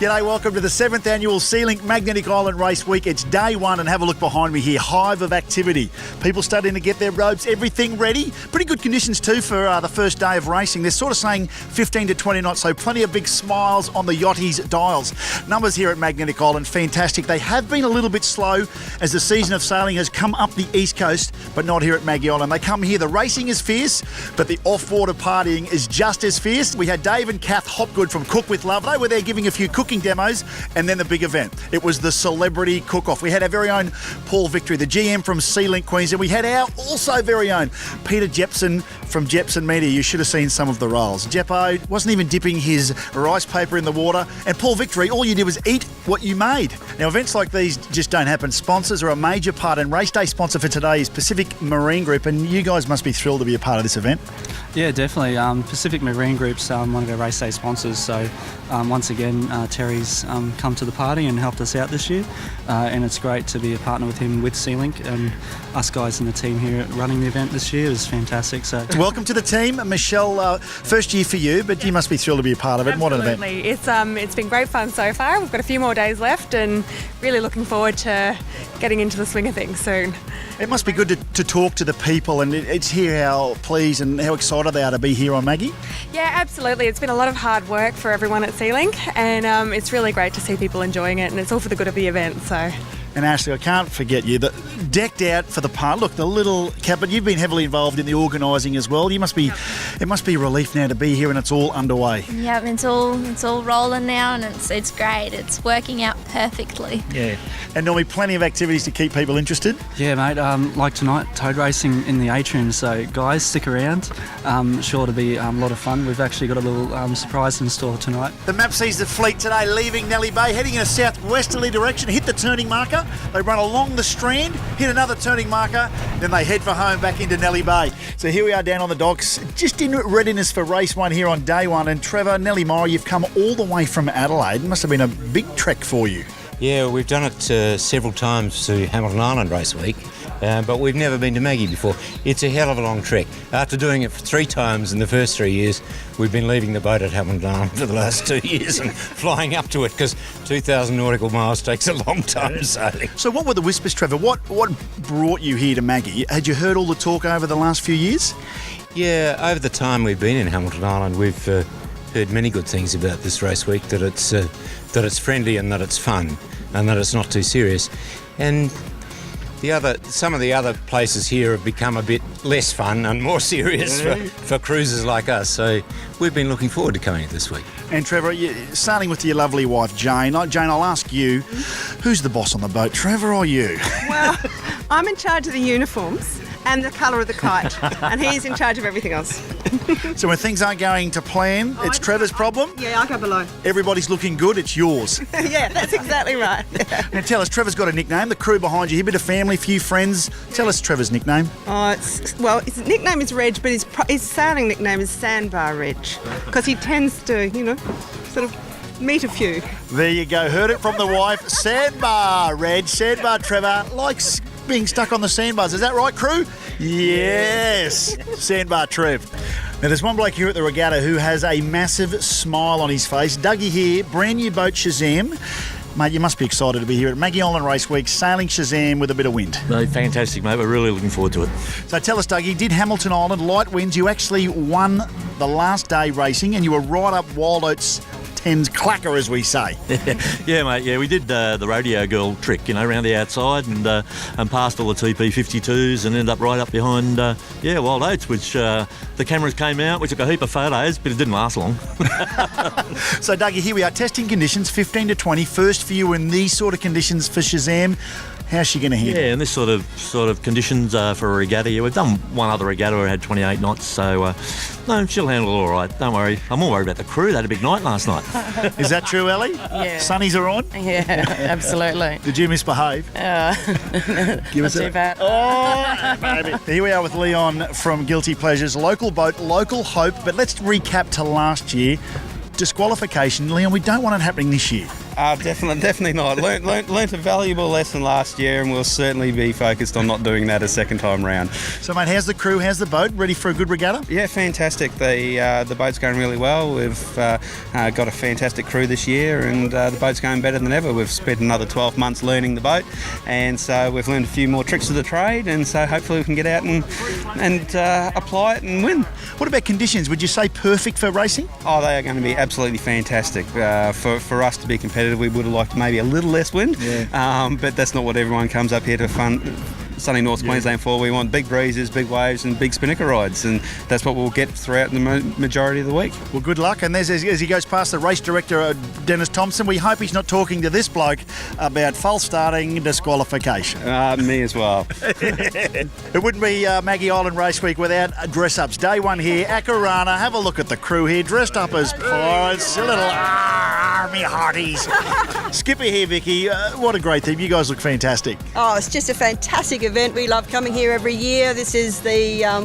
G'day, welcome to the 7th annual SeaLink Magnetic Island Race Week. It's day one and have a look behind me here. Hive of activity. People starting to get their ropes, everything ready. Pretty good conditions too for the first day of racing. They're sort of saying 15 to 20 knots, so plenty of big smiles on the yachties' dials. Numbers here at Magnetic Island, fantastic. They have been a little bit slow as the season of sailing has come up the east coast, but not here at Maggie Island. They come here, the racing is fierce, but the off-water partying is just as fierce. We had Dave and Kath Hopgood from Cook with Love. They were there giving a few cooking demos, and then the big event. It was the celebrity cook-off. We had our very own Paul Victory, the GM from SeaLink Queensland. We had our also very own Peter Jepson from Jepson Media. You should have seen some of the rolls. Jeppo wasn't even dipping his rice paper in the water. And Paul Victory, all you did was eat what you made. Now, events like these just don't happen. Sponsors are a major part, and race day sponsor for today is Pacific Marine Group, and you guys must be thrilled to be a part of this event. Yeah, definitely. Pacific Marine Group's one of our race day sponsors, so once again, Terry's come to the party and helped us out this year, and it's great to be a partner with him with SeaLink, and us guys in the team here running the event this year is fantastic. So welcome to the team, Michelle. First year for you, but you must be thrilled to be a part of it. Absolutely. What an event! It's been great fun so far. We've got a few more days left, and really looking forward to getting into the swing of things soon. It must be good to talk to the people, and it's hear how pleased and how excited they are to be here on Maggie. Yeah, absolutely. It's been a lot of hard work for everyone at SeaLink, and it's really great to see people enjoying it, and it's all for the good of the event. So. And Ashley, I can't forget you. Decked out for the part. Look, the little cap, but you've been heavily involved in the organising as well. It must be a relief now to be here and it's all underway. Yeah, it's all rolling now, and it's great. It's working out perfectly. Yeah. And normally plenty of activities to keep people interested. yeah, mate. Like tonight, toad racing in the atrium. So guys, stick around. Sure to be a lot of fun. We've actually got a little surprise in store tonight. The map sees the fleet today leaving Nellie Bay, heading in a southwesterly direction, hit the turning marker. They run along the strand, hit another turning marker, then they head for home back into Nellie Bay. So here we are down on the docks, just in readiness for race one here on day one. And Trevor, Nellie Murray, you've come all the way from Adelaide. It must have been a big trek for you. Yeah, we've done it several times to Hamilton Island Race Week, but we've never been to Maggie before. It's a hell of a long trek. After doing it for 3 times in the first 3 years, we've been leaving the boat at Hamilton Island for the last 2 years and flying up to it, because 2,000 nautical miles takes a long time sailing. So what were the whispers, Trevor? What brought you here to Maggie? Had you heard all the talk over the last few years? Yeah, over the time we've been in Hamilton Island, we've heard many good things about this race week, that it's friendly and that it's fun and that it's not too serious. And some of the other places here have become a bit less fun and more serious for cruisers like us. So we've been looking forward to coming this week. And Trevor, starting with your lovely wife, Jane. Jane, I'll ask you, who's the boss on the boat, Trevor or you? Well, I'm in charge of the uniforms and the colour of the kite, and he's in charge of everything else. So when things aren't going to plan, it's Trevor's problem? Yeah, I go below. Everybody's looking good, it's yours. Yeah, that's exactly right. Yeah. Now tell us, Trevor's got a nickname, the crew behind you here, a bit of family, few friends. Tell us Trevor's nickname. His nickname is Reg, but his sailing nickname is Sandbar Reg, because he tends to, sort of meet a few. There you go, heard it from the wife. Sandbar Reg, Sandbar Trevor, likes being stuck on the sandbars. Is that right, crew? Yes. Sandbar Trev. Now, there's one bloke here at the regatta who has a massive smile on his face. Dougie here, brand new boat Shazam. Mate, you must be excited to be here at Maggie Island Race Week, sailing Shazam with a bit of wind. No, fantastic, mate. We're really looking forward to it. So tell us, Dougie, did Hamilton Island, light winds, you actually won the last day racing and you were right up Wild Oats 10's clacker, as we say. Yeah, mate. Yeah, we did the rodeo girl trick, around the outside and passed all the TP52s and ended up right up behind, Wild Oats, which the cameras came out. We took a heap of photos, but it didn't last long. So, Dougie, here we are, testing conditions, 15 to 20. First for you in these sort of conditions for Shazam. How's she going to handle? Yeah, and this sort of conditions for a regatta. Yeah, we've done one other regatta where it had 28 knots, so no, she'll handle it all right. Don't worry. I'm more worried about the crew. They had a big night last night. Is that true, Ellie? Yeah. Sunnies are on? Yeah, absolutely. Did you misbehave? Give us not too bad. Oh, baby. Here we are with Leon from Guilty Pleasures. Local boat, local hope. But let's recap to last year. Disqualification. Leon, we don't want it happening this year. Definitely not. Learnt a valuable lesson last year, and we'll certainly be focused on not doing that a second time round. So, mate, how's the crew? How's the boat? Ready for a good regatta? Yeah, fantastic. The boat's going really well. We've got a fantastic crew this year, and the boat's going better than ever. We've spent another 12 months learning the boat, and so we've learned a few more tricks of the trade, and so hopefully we can get out and apply it and win. What about conditions? Would you say perfect for racing? Oh, they are going to be absolutely fantastic. For us to be competitive, we would have liked maybe a little less wind, but that's not what everyone comes up here to sunny North Queensland for. We want big breezes, big waves and big spinnaker rides, and that's what we'll get throughout the majority of the week. Well, good luck. And there's, as he goes past the race director, Dennis Thompson, we hope he's not talking to this bloke about false starting disqualification. Me as well. It wouldn't be Maggie Island Race Week without dress-ups. Day one here, Akarana. Have a look at the crew here, dressed up as pirates, a little army hearties. Skipper here, Vicky. What a great team. You guys look fantastic. Oh, it's just a fantastic event. We love coming here every year. This is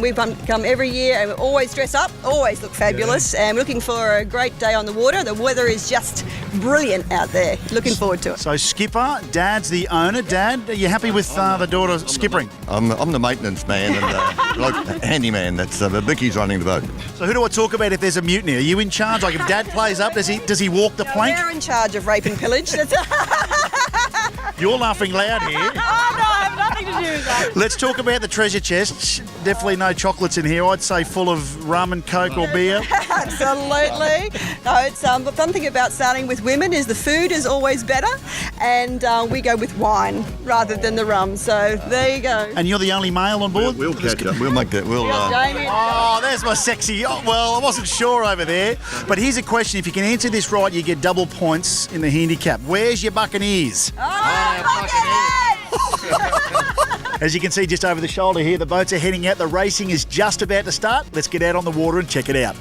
we've come every year and we always dress up, always look fabulous, and we're looking for a great day on the water. The weather is just brilliant out there. Looking forward to it. So, Skipper, Dad's the owner. Dad, are you happy with the daughter skippering? I'm the maintenance man and like handyman. That's Vicky's running the boat. So, who do I talk about if there's a mutiny? Are you in charge? Like, if Dad plays up, does he walk the plank? We're in charge of rape and pillage. You're laughing loud here. Oh, no, I have nothing to do with that. Let's talk about the treasure chest. Definitely no chocolates in here. I'd say full of rum and coke or beer. Absolutely. No, it's the fun thing about starting with women is the food is always better, and we go with wine rather than the rum. So there you go. And you're the only male on board? We'll catch up. We'll make that. Damien. Oh, there's my sexy. Oh, well, I wasn't sure over there. But here's a question. If you can answer this right, you get double points in the handicap. Where's your Buccaneers? As you can see just over the shoulder here, the boats are heading out. The racing is just about to start. Let's get out on the water and check it out.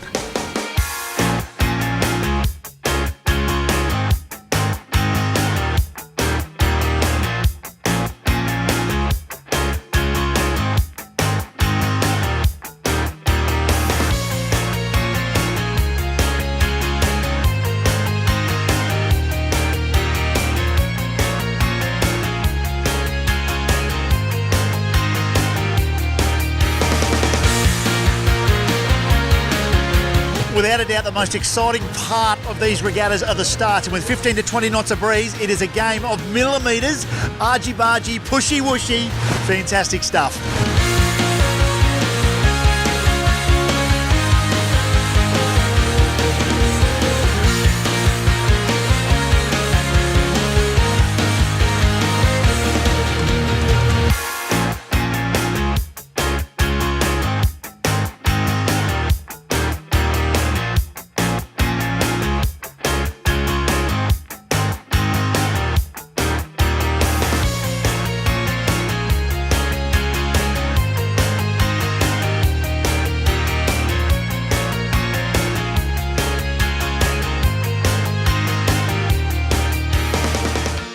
Without a doubt, the most exciting part of these regattas are the starts. And with 15 to 20 knots of breeze, it is a game of millimetres, argy-bargy, pushy-wushy. Fantastic stuff.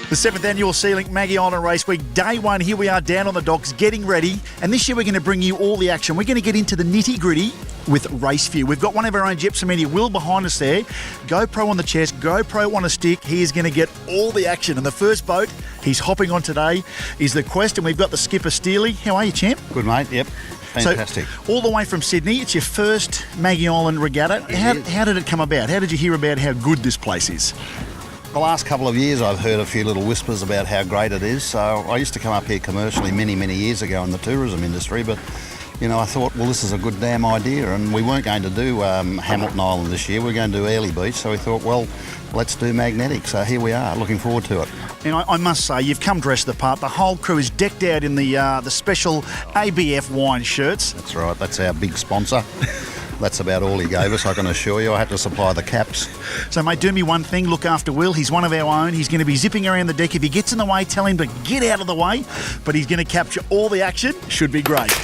The 7th annual SeaLink Maggie Island Race Week, day one. Here we are down on the docks getting ready. And this year we're going to bring you all the action. We're going to get into the nitty-gritty with RaceView. We've got one of our own Jepson Media, Will, behind us there. GoPro on the chest, GoPro on a stick. He is going to get all the action. And the first boat he's hopping on today is the Quest. And we've got the skipper, Steely. How are you, champ? Good, mate. Yep. Fantastic. So, all the way from Sydney. It's your first Maggie Island regatta. How did it come about? How did you hear about how good this place is? The last couple of years I've heard a few little whispers about how great it is. So I used to come up here commercially many, many years ago in the tourism industry, but I thought, well, this is a good damn idea, and we weren't going to do Hamilton Island this year. We're going to do Airlie Beach, so we thought, well, let's do Magnetic. So here we are, looking forward to it. And I must say, you've come dressed the part. The whole crew is decked out in the special ABF wine shirts. That's right. That's our big sponsor. That's about all he gave us, I can assure you. I had to supply the caps. So, mate, do me one thing. Look after Will. He's one of our own. He's going to be zipping around the deck. If he gets in the way, tell him to get out of the way. But he's going to capture all the action. Should be great.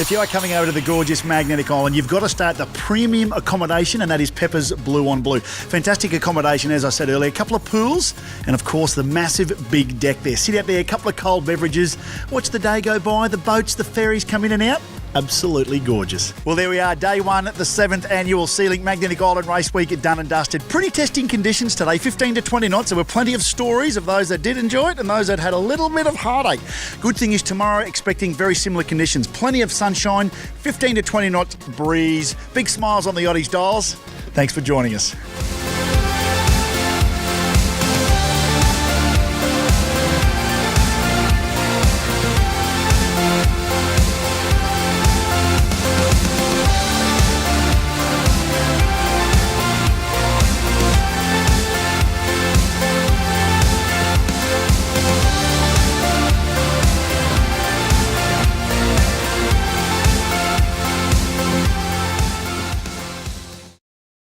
If you are coming over to the gorgeous Magnetic Island, you've got to stay at the premium accommodation, and that is Pepper's Blue on Blue. Fantastic accommodation, as I said earlier. A couple of pools, and of course the massive big deck there. Sit out there, a couple of cold beverages, watch the day go by, the boats, the ferries come in and out. Absolutely gorgeous. Well, there we are, day one at the 7th annual SeaLink Magnetic Island Race Week at Done and Dusted. Pretty testing conditions today, 15 to 20 knots. There were plenty of stories of those that did enjoy it and those that had a little bit of heartache. Good thing is tomorrow, expecting very similar conditions. Plenty of sunshine, 15 to 20 knots breeze. Big smiles on the Oddies dials. Thanks for joining us.